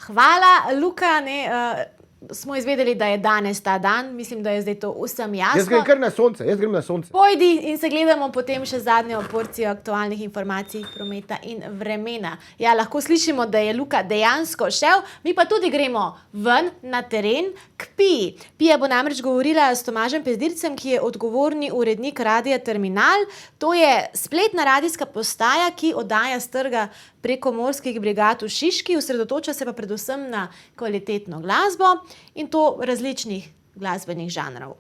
Hvala, Luka, smo izvedeli, da je danes ta dan, mislim, da je zdaj to vsem jasno. Jaz grem kar na sonce, Pojdi in se gledamo potem še zadnjo porcijo aktualnih informacij, prometa in vremena. Ja, lahko slišimo, da je Luka dejansko šel, mi pa tudi gremo ven na teren k Piji. Pija bo namreč govorila s Tomažem Pezdircem, ki je odgovorni urednik Radia Terminal. To je spletna radijska postaja, ki oddaja s trga preko morskih brigad v Šiški, osredotoča se pa predvsem na kvalitetno glasbo in to različnih glasbenih žanrov.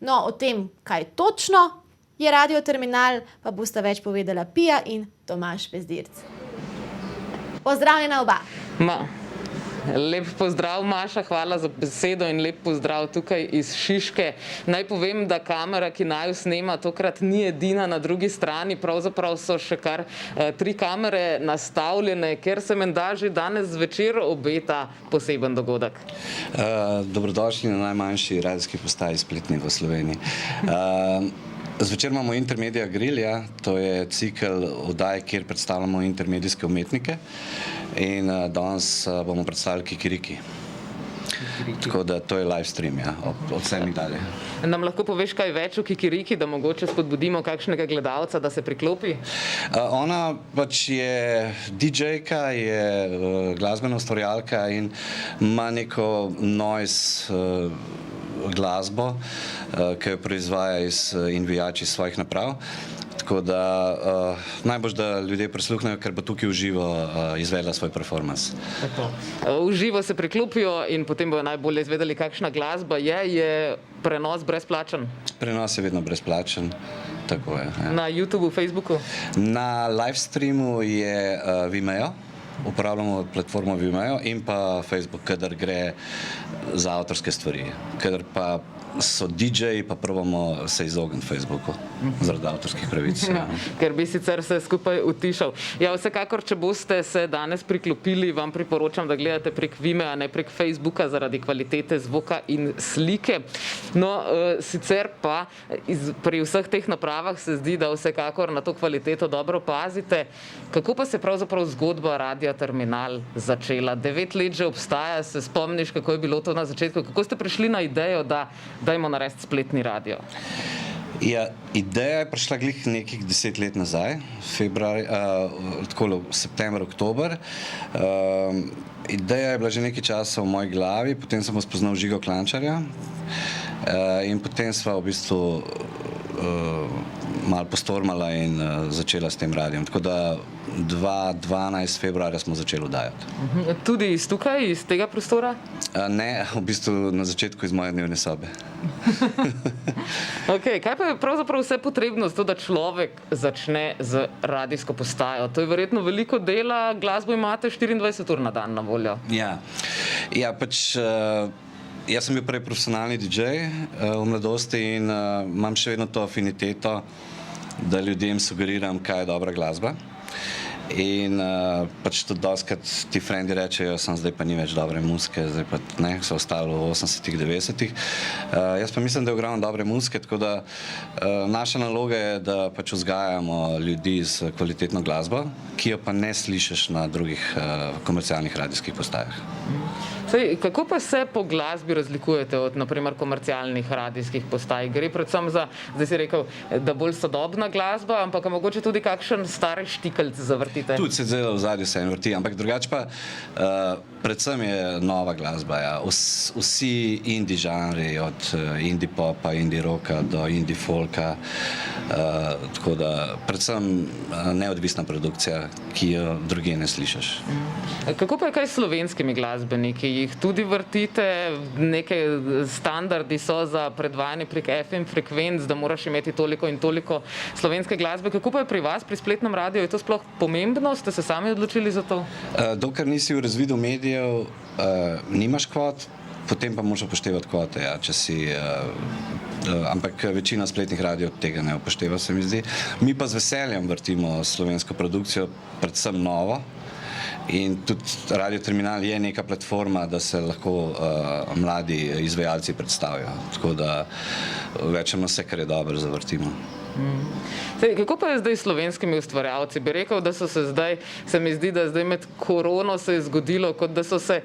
No, o tem, kaj točno je Radio Terminal, pa bosta več povedala Pija in Tomaž Pezdirc. Pozdravljena oba! Lep pozdrav, Maša, hvala za besedo in lep pozdrav tukaj iz Šiške. Naj povem, da kamera, ki naju snema, tokrat ni edina na drugi strani, pravzaprav so še kar 3 kamere nastavljene, ker se menda že danes zvečer obeta poseben dogodek. Dobrodošli na najmanjši radijski postaji spletni v Sloveniji. Zvečer imamo Intermedia Grill, to je cikel oddaj, kjer predstavljamo intermedijske umetnike in danes bomo predstavili Kikiriki. Tako da to je live stream, od 7 dalje. Nam lahko poveš kaj več o Kikiriki, da mogoče spodbudimo kakšnega gledalca, da se priklopi? Ona pač je DJ-ka, je glasbena ustvarjalka in ima neko noise glasbo, ki jo proizvaja in vijači svojih naprav. Tako da najbolj, da ljudje prisluhnejo, ker bo tukaj v živo izvedla svoj performance. V živo se priklopijo in potem bojo najbolje izvedeli, kakšna glasba je. Je prenos brezplačen? Prenos je vedno brezplačen, tako je. Na YouTubeu, Facebooku? Na live streamu je Vimeo. Uporabljamo platformo Vimeo in pa Facebook, kadar gre za avtorske stvari. Kadar pa so DJ-ji, pa probamo se izogniti Facebooku zaradi avtorskih pravic. Ker bi sicer se skupaj utišal. Ja, vsekakor, če boste se danes priklopili, vam priporočam, da gledate prek Vimea, ne prek Facebooka, zaradi kvalitete zvoka in slike. No, sicer pa pri vseh teh napravah se zdi, da vsekakor na to kvaliteto dobro pazite. Kako pa se pravzaprav zgodba Radia Terminal začela? 9 let že obstaja, se spomniš, kako je bilo to na začetku? Kako ste prišli na idejo, da dajmo narediti spletni radio? Ja, ideja je prišla glih nekih 10 let nazaj, september, oktober. Ideja je bila že nekaj časa v moji glavi, potem sem spoznal Žigo Klančarja in potem sva v bistvu malo postormala in začela s tem radijem. Tako da 12. februarja smo začeli oddajati. Tudi iz tukaj, iz tega prostora? Ne, v bistvu na začetku iz moje dnevne sobe. Kaj pa je pravzaprav vse potrebno za to, da človek začne z radijsko postajo? To je verjetno veliko dela, glasbo imate 24 ur na dan na voljo. Ja, pač jaz sem bil prej profesionalni DJ v mladosti in imam še vedno to afiniteto, da ljudem sugeriram, kaj je dobra glasba. In pač tudi dostikrat ti frendi rečejo, zdaj pa ni več dobre muzike, zdaj pa ne, so ostali v 80-ih, 90-ih. Jaz pa mislim, da je ogromno dobre muzike, tako da naša naloga je, da pač vzgajamo ljudi z kvalitetno glasbo, ki jo pa ne slišiš na drugih komercialnih radijskih postajah. Kako pa se po glasbi razlikujete od, naprimer, komercialnih radijskih postaj? Gre predvsem za, zdaj si rekel, da bolj sodobna glasba, ampak mogoče tudi kakšen stari štikelc zavrtite? Tudi se zdaj v zadju se en vrti, ampak drugače pa predvsem je nova glasba. Vsi indie žanri, od indie popa, indie rocka do indie folka, tako da predvsem neodvisna produkcija, ki jo drugje ne slišiš. Kako pa je kaj s slovenskimi glasbeniki? Jih tudi vrtite? Neke standardi so za predvajanje prek FM frekvenc, da moraš imeti toliko in toliko slovenske glasbe. Kako pa je pri vas, pri spletnem radiju? Je to sploh pomembno? Ste se sami odločili za to? Dokler nisi v razvidu medijev, nimaš kvot, potem pa moraš upoštevati kvote, ampak večina spletnih radijev tega ne upošteva, se mi zdi. Mi pa z veseljem vrtimo slovensko produkcijo, predvsem novo. In tudi Radio Terminal je neka platforma, da se lahko mladi izvajalci predstavijo. Tako da večemo vse, kar je dobro, zavrtimo. Kako pa je zdaj s slovenskimi ustvarjalci? Bi rekel, da so se zdaj, se mi zdi, da zdaj med korono se je zgodilo, kot da so se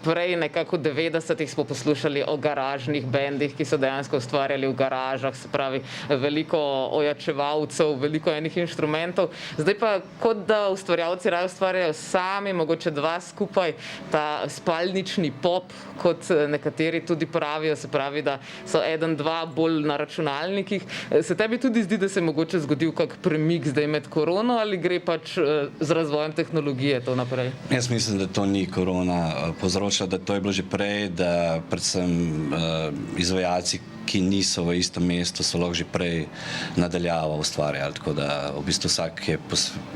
prej nekako v 90-ih smo poslušali o garažnih bendih, ki so dejansko ustvarjali v garažah, se pravi veliko ojačevalcev, veliko enih inštrumentov. Zdaj pa kot da ustvarjalci raje ustvarjajo sami, mogoče dva skupaj, ta spalnični pop, kot nekateri tudi pravijo, se pravi, da so eden, dva bolj na računalnikih. Se tebi tudi zdi, da se je mogoče zgodil kak premik zdaj med korono ali gre pač z razvojem tehnologije to naprej? Jaz mislim, da to ni korona povzročila, da to je bilo že prej, da predvsem izvajalci, ki niso v istem mestu, so lahko že prej nadaljavo ustvarjali, tako da v bistvu vsak je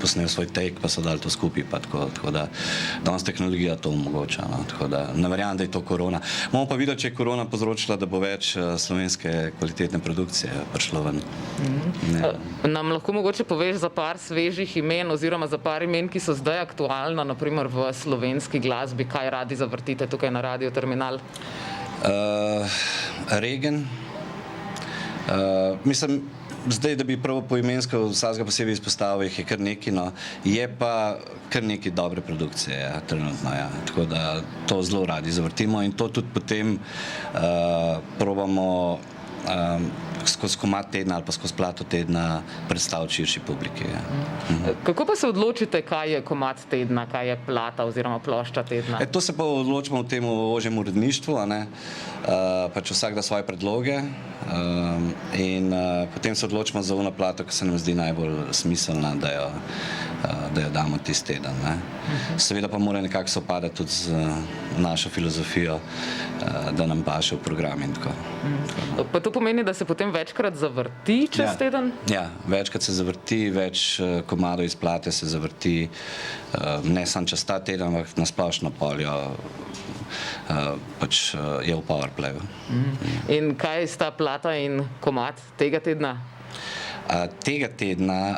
posnel svoj take, pa so dali to skupaj, pa tako da danes tehnologija to omogoča, no, tako da ne verjamem, da je to korona. Bomo pa videli, če je korona povzročila, da bo več slovenske kvalitetne produkcije prišlo ven. Nam lahko mogoče poveš za par svežih imen oziroma za par imen, ki so zdaj aktualna, naprimer v slovenski glasbi, kaj radi zavrtite tukaj na Radio Terminal? Regen. Mislim, zdaj, da bi prav poimensko vsakega posebej izpostavil, jih je kar nekaj, no. Je pa kar nekaj dobre produkcije, ja, trenutno, ja. Tako da to zelo radi zavrtimo in to tudi potem probamo skozi komad tedna ali pa skozi plato tedna predstaviti širši publiki. Ja. Kako pa se odločite, kaj je komad tedna, kaj je plata oziroma plošča tedna? To se pa odločimo v tem ožjem uredništvu, a ne? Pač vsak da svoje predloge in potem se odločimo za ono plato, ki se nam zdi najbolj smiselna, da jo damo tisti teden. Ne? Seveda pa mora nekako sopadati tudi z našo filozofijo, da nam paše v program in tako. Pa to pomeni, da se potem večkrat zavrti čez teden? Ja, večkrat se zavrti, več komadov iz plate se zavrti, ne samo čez ta teden, ampak na splošno poljo pač je v powerplayu. In kaj sta plata in komad tega tedna? Tega tedna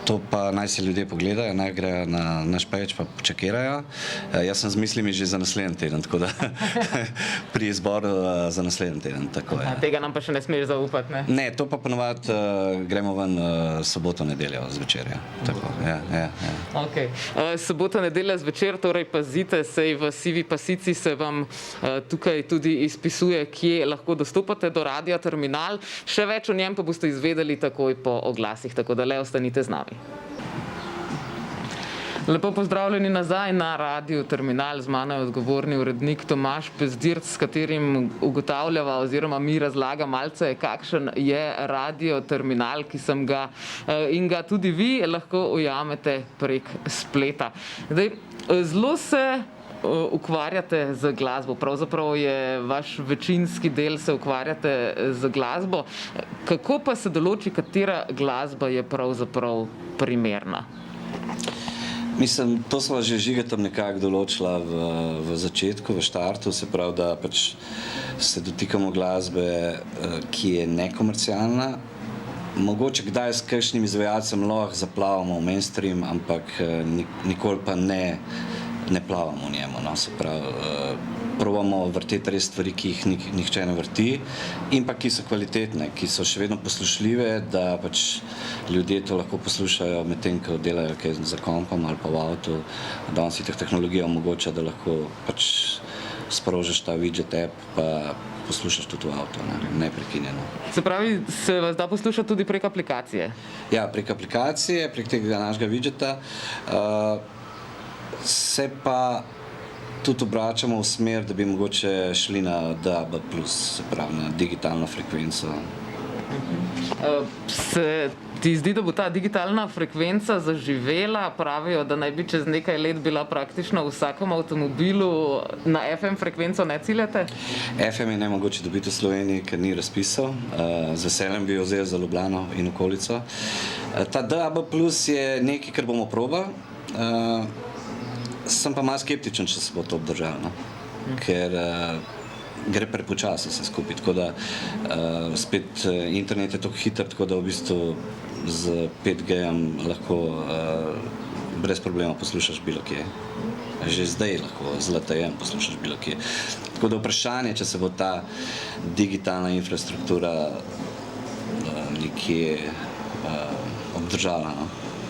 to pa naj se ljudje pogledajo, naj grejo na naš page pa počakirajo. Jaz sem z mislimi že za naslednji teden, tako da pri izboru za naslednji teden, tako je. Tega nam pa še ne smeš zaupati, ne? Ne, to pa ponovadi gremo ven soboto, nedeljo zvečer, ja. Tako, ja. Ok. Sobota, nedelja zvečer, torej pazite, sej v Sivi pasici se vam tukaj tudi izpisuje, kje lahko dostopate do Radia Terminal. Še več o njem pa boste izvedeli takoj po oglasih, tako da le ostanite z nami. Lepo pozdravljeni nazaj na Radio Terminal. Z mano je odgovorni urednik Tomaž Pezdirc, s katerim ugotavljava oziroma mi razlaga malce, kakšen je Radio Terminal, ki sem ga in ga tudi vi lahko ujamete prek spleta. Zdaj, zelo se ukvarjate z glasbo, pravzaprav je vaš večinski del, se ukvarjate z glasbo. Kako pa se določi, katera glasba je pravzaprav primerna? Mislim, to sva že Žigetom nekako določila v začetku, v štartu, se pravi, da pač se dotikamo glasbe, ki je nekomercialna. Mogoče kdaj s kakšnim izvajalcem lahko zaplavamo v mainstream, ampak nikoli pa ne plavamo v njemu, no, se pravi, probamo vrteti res stvari, ki jih nihče ne vrti in pa ki so kvalitetne, ki so še vedno poslušljive, da pač ljudje to lahko poslušajo medtem, ko delajo kaj za kompom ali pa v avtu. Danes si tehnologija omogoča, da lahko pač sprožiš ta widget app pa poslušaš tudi v avtu, neprekinjeno. Se pravi, se vas da poslušati tudi prek aplikacije? Ja, prek aplikacije, prek tega našega widgeta. Se pa tudi obračamo v smer, da bi mogoče šli na DAB+, se pravi na digitalno frekvenco. Se ti zdi, da bo ta digitalna frekvenca zaživela? Pravijo, da naj bi čez nekaj let bila praktično v vsakem avtomobilu. Na FM frekvenco ne ciljate? FM je nemogoče dobiti v Sloveniji, ker ni razpisov. Z veseljem bi jo vzel za Ljubljano in okolico. Ta DAB+ je nekaj, kar bomo probali. Sem pa malo skeptičen, če se bo to obdržalo, no? Ker gre prepočasi vse skupaj, tako da spet internet je tako hiter, tako da v bistvu z 5G-jem lahko brez problema poslušaš bilo kje. Že zdaj lahko z LTE-jem poslušaš bilo kje. Tako da vprašanje, če se bo ta digitalna infrastruktura nekje obdržala. No.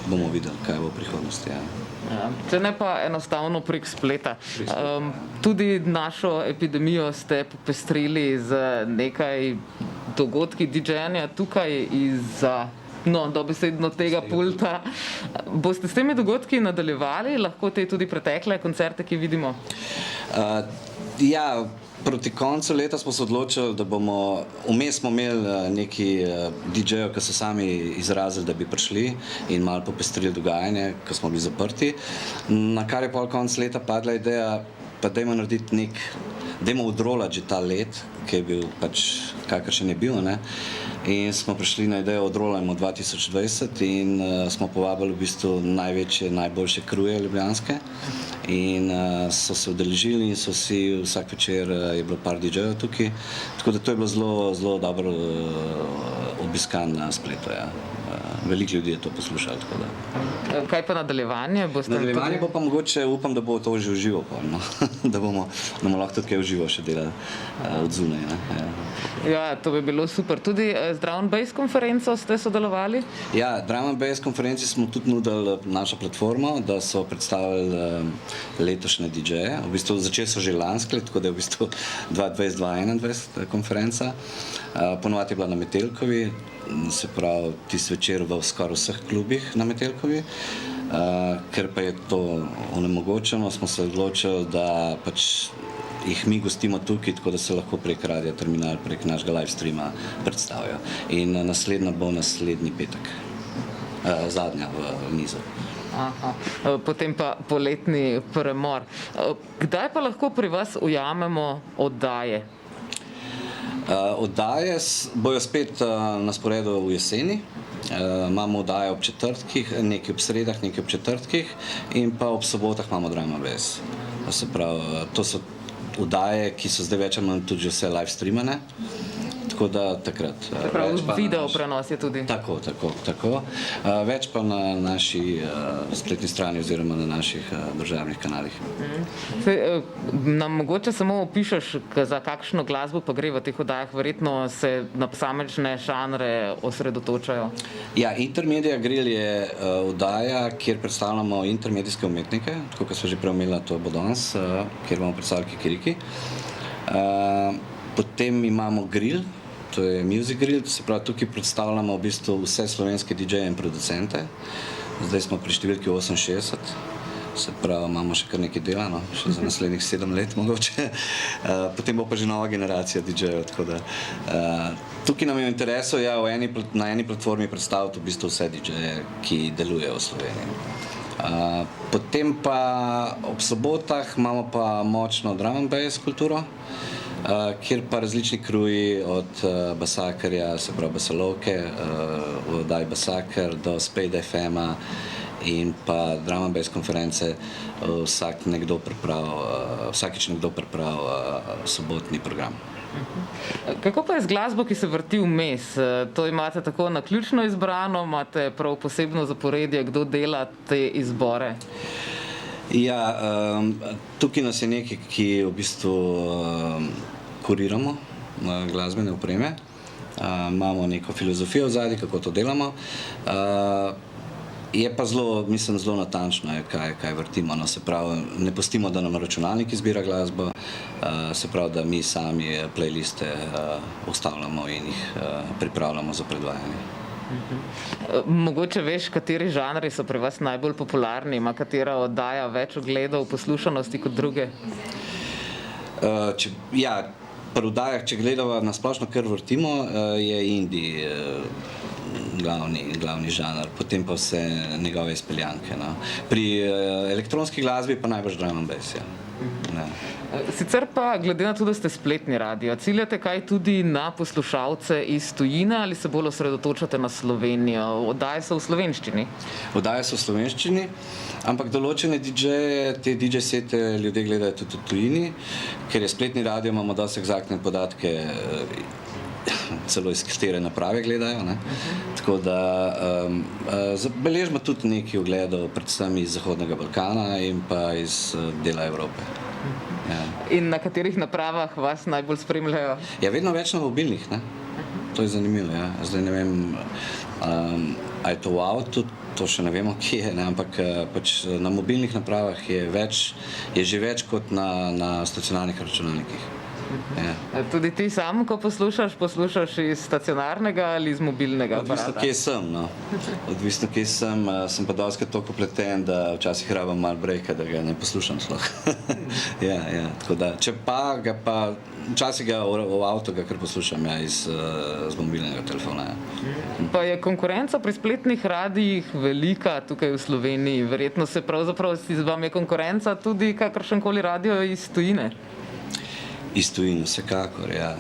Bomo videli, kaj bo v prihodnosti. Ja. Ja, če ne pa enostavno prek spleta. Tudi našo epidemijo ste popestrili z nekaj dogodki DJ-anja tukaj izza dobesedno tega pulta. Boste s temi dogodki nadaljevali? Lahko te tudi pretekle koncerte, ki vidimo? Ja, proti koncu leta smo se odločili, da bomo, vmes smo imeli nekaj DJ-jev, ki so sami izrazili, da bi prišli in malo popestrili dogajanje, ko smo bili zaprti. Na kar je pol konc leta padla ideja, pa dajmo narediti dajmo odrolati že ta let, ki je bil pač kakršen je bil, ne? In smo prišli na idejo odrolajmo 2020 in smo povabili v bistvu največje, najboljše kruje ljubljanske in so se udeležili in so si vsak večer je bilo par DJ-jev tukaj, tako da to je bilo zelo, zelo dobro obiskan na spletu, ja. Veliko ljudi je to poslušalo, tako da. Kaj pa nadaljevanje? Nadaljevanje bo pa mogoče, upam, da bo to že v živo, no? da bomo lahko tudi kaj v živo še delali od zunaj. Ne? Ja, to bi bilo super. Tudi z Drum and Bass konferenco ste sodelovali? Ja, Drum and Bass konferenci smo tudi nudili našo platformo, da so predstavili letošnje DJ-je. V bistvu začeli so že lansko let, tako da je v bistvu 2020-2021 konferenca. Ponovadi je bila na Metelkovi, se pravi tisti večer v skoraj vseh klubih na Metelkovi. Ker pa je to onemogočeno, smo se odločili, da pač jih mi gostimo tukaj, tako da se lahko prek Radia Terminal, prek našega live streama predstavijo. In naslednja bo naslednji petek, zadnja v nizu. Aha. Potem pa poletni premor. Kdaj pa lahko pri vas ujamemo oddaje? Oddaje bojo spet na sporedu v jeseni. Imamo oddaje ob četrtkih, nekaj ob sredah, nekaj ob četrtkih in pa ob sobotah imamo Drum and Bass. Se pravi, to so oddaje, ki so zdaj več ali manj tudi že vse live streamane. Tako da takrat. Video prenos je tudi. Tako. Več pa na naši spletni strani oziroma na naših državnih kanalih. Nam mogoče samo opišeš, za kakšno glasbo pa gre v teh oddajah? Verjetno se na posamečne žanre osredotočajo. Ja, Intermedia Grill je oddaja, kjer predstavljamo intermedijske umetnike, tako kot smo že prej omenili, to bo danes, kjer bomo predstavili kikiriki. Potem imamo Grill, to je Music Grill, se pravi, tukaj predstavljamo v bistvu vse slovenske DJ-je in producente. Zdaj smo pri številki 68, se pravi, imamo še kar nekaj dela, no? Še za naslednjih 7 let mogoče. Potem bo pa že nova generacija DJ-jev, tako da. Tukaj nam je v interesu, ja, na eni platformi predstaviti v bistvu vse DJ-je, ki delujejo v Sloveniji. Potem pa ob sobotah imamo pa močno Drum and Bass kulturo, kjer pa različni kruji od Basakerja, se pravi Basalovke, v oddaji Basaker do Spade FM-a in pa Drum and Bass konference, vsakič nekdo pripravi sobotni program. Kako pa je z glasbo, ki se vrti vmes? To imate tako naključno izbrano, imate prav posebno zaporedje, kdo dela te izbore? Ja, tukaj nas je nekaj, ki v bistvu kuriramo glasbene opreme. Imamo neko filozofijo v zadnji, kako to delamo. Je pa zelo, mislim, zelo natančno, kaj vrtimo. No, se pravi, ne pustimo, da nam računalnik izbira glasbo, se pravi, da mi sami playliste ustavljamo in jih pripravljamo za predvajanje. Mogoče veš, kateri žanri so pri vas najbolj popularni, ima katera oddaja več ogledov, poslušanosti kot druge? Ja, pri oddajah, če gledava na splošno, kar vrtimo, je indie glavni žanr, potem pa vse njegove izpeljanke. No. Pri elektronski glasbi pa najbolj Drum and Bass, ja. Sicer pa, glede na to, da ste spletni radio, ciljate kaj tudi na poslušalce iz tujine ali se bolj osredotočate na Slovenijo? Oddaje so v slovenščini? Oddaje so v slovenščini, ampak določene DJ-je, te DJ sete ljudje gledajo tudi v tujini, ker je spletni radio, imamo dosti eksaktne podatke, celo iz katere naprave gledajo. Ne? Tako da zabeležimo tudi nekaj ogledov, predvsem iz Zahodnega Balkana in pa iz dela Evrope. Ja. In na katerih napravah vas najbolj spremljajo? Ja, vedno več na mobilnih, ne? to je zanimivo. Ja. Zdaj ne vem, a je to v avtu, to še ne vemo, kje je, ne? Ampak pač na mobilnih napravah je že več kot na stacionarnih računalnikih. Ja. Tudi ti sam, ko poslušaš iz stacionarnega ali iz mobilnega aparata? Odvisno, kje sem, no. Odvisno, kje sem pa dostikrat toliko pleten, da včasih rabim malo brejka, da ga ne poslušam sploh. Ja, tako da, če pa ga pa, včasih ga v avtu ga kar poslušam, ja, z mobilnega telefona, ja. Pa je konkurenca pri spletnih radijih velika tukaj v Sloveniji, verjetno se pravzaprav vam je konkurenca tudi kakršenkoli radio iz tujine? Iz tujine, vsekakor, ja.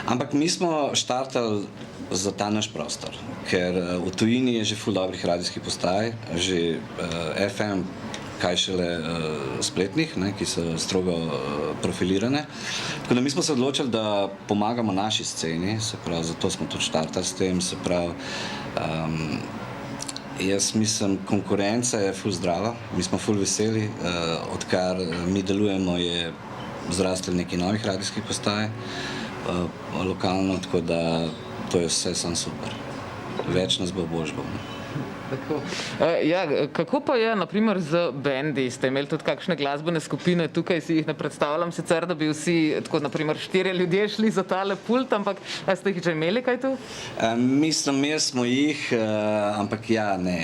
Ampak mi smo štartali za ta naš prostor, ker v tujini je že ful dobrih radijskih postaj, že FM, kaj šele spletnih, ne, ki so strogo profilirane. Tako da mi smo se odločili, da pomagamo naši sceni, se pravi, zato smo tudi štartali s tem, se pravi, jaz mislim, konkurenca je ful zdrava, mi smo ful veseli, odkar mi delujemo je zrastel nekaj novih radijskih postaj, lokalno, tako da to je vse samo super. Več nas bo, boljš bo. Ja, kako pa je, na primer, z bendi? Ste imeli tudi kakšne glasbene skupine? Tukaj si jih ne predstavljam sicer, da bi vsi, tako na primer 4 ljudje šli za tale pult, ampak ste jih že imeli kaj tu? Mislim, smo jih, ampak ja, ne,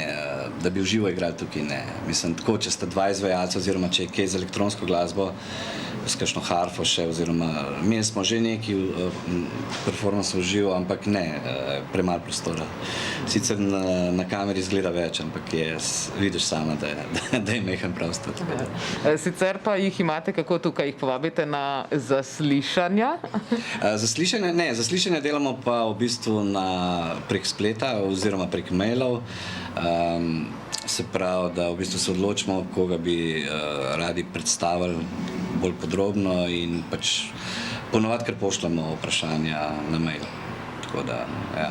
da bi v živo igrali tukaj, ne. Mislim, tako, če sta 2 izvajalca, oziroma če je kaj z elektronsko glasbo, s kakšno harfo še, oziroma imeli smo že neki performance v živo, ampak ne, premalo prostora. Sicer na kameri izgleda več, ampak vidiš sama, da je mehen prostor. Sicer pa jih imate kako tukaj, jih povabite na zaslišanja? Zaslišanja delamo pa v bistvu prek spleta oziroma prek mailov. Se pravi, da v bistvu se odločimo, koga bi radi predstavili bolj podrobno in pač ponovadi kar pošljemo vprašanja na mail. Tako da, ja.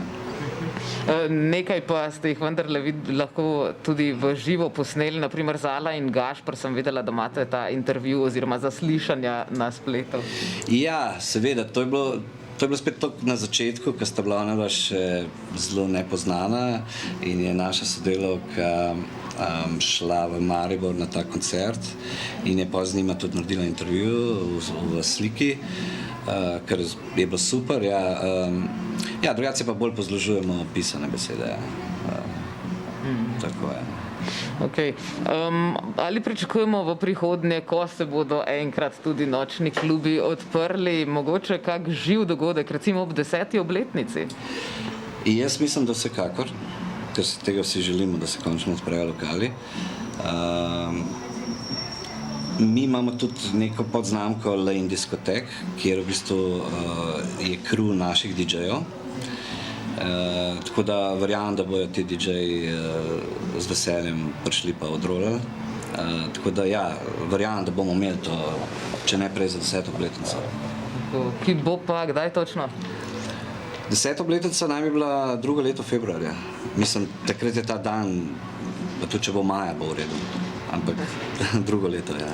Nekaj pa ste jih vendarle lahko tudi v živo posneli, naprimer Zala in Gašper, sem videla, da imate ta intervju oziroma zaslišanja na spletu. Ja, seveda, to je bilo spet toliko na začetku, ko sta bila ona še zelo nepoznana in je naša sodelavka šla v Maribor na ta koncert in je pa z njima tudi naredila intervju v sliki, kar je bilo super. Ja, drugače pa bolj pozložujemo pisane besede. Tako je. Okay. Ali pričakujemo v prihodnje, ko se bodo enkrat tudi nočni klubi odprli, mogoče kak živ dogodek, recimo ob 10. obletnici? Jaz mislim, da vsekakor, ker si tega vsi želimo, da se končno odprejo lokali. Mi imamo tudi neko podznamko Lane Diskotek, kjer v bistvu je crew naših DJ-jev. Tako da verjamem, da bojo ti DJ-ji z veseljem prišli pa odrolali. Tako da ja, verjamem, da bomo imeli to, če ne prej za 10. obletnico. Ki bo pa kdaj točno? 10. obletnica naj bi bila 2. leto februarja. Mislim, takrat je ta dan, pa tudi če bo maja, bo v redu. Ampak 2. leto, ja.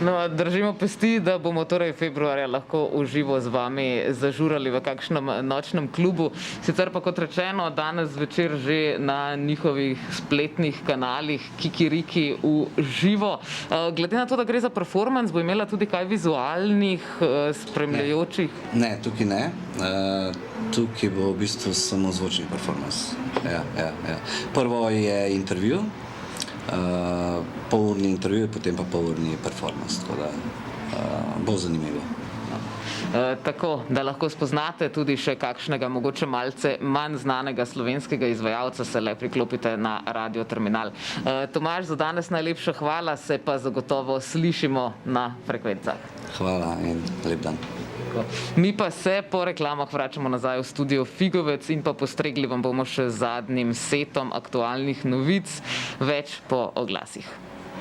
No, držimo pesti, da bomo torej februarja lahko v živo z vami zažurali v kakšnem nočnem klubu. Sicer pa, kot rečeno, danes zvečer že na njihovih spletnih kanalih Kikiriki v živo. Glede na to, da gre za performance, bo imela tudi kaj vizualnih spremljajočih? Ne, tukaj ne. Tukaj bo v bistvu samo zvočni performance. Ja. Prvo je intervju, polurni intervju, potem pa polurni performance, tako da bo zanimivo. Tako, da lahko spoznate tudi še kakšnega mogoče malce manj znanega slovenskega izvajalca, se le priklopite na Radio Terminal. Tomaž, za danes najlepša hvala, se pa zagotovo slišimo na frekvencah. Hvala in lep dan. Mi pa se po reklamah vračamo nazaj v studio Figovec in pa postregli vam bomo še z zadnjim setom aktualnih novic, več po oglasih.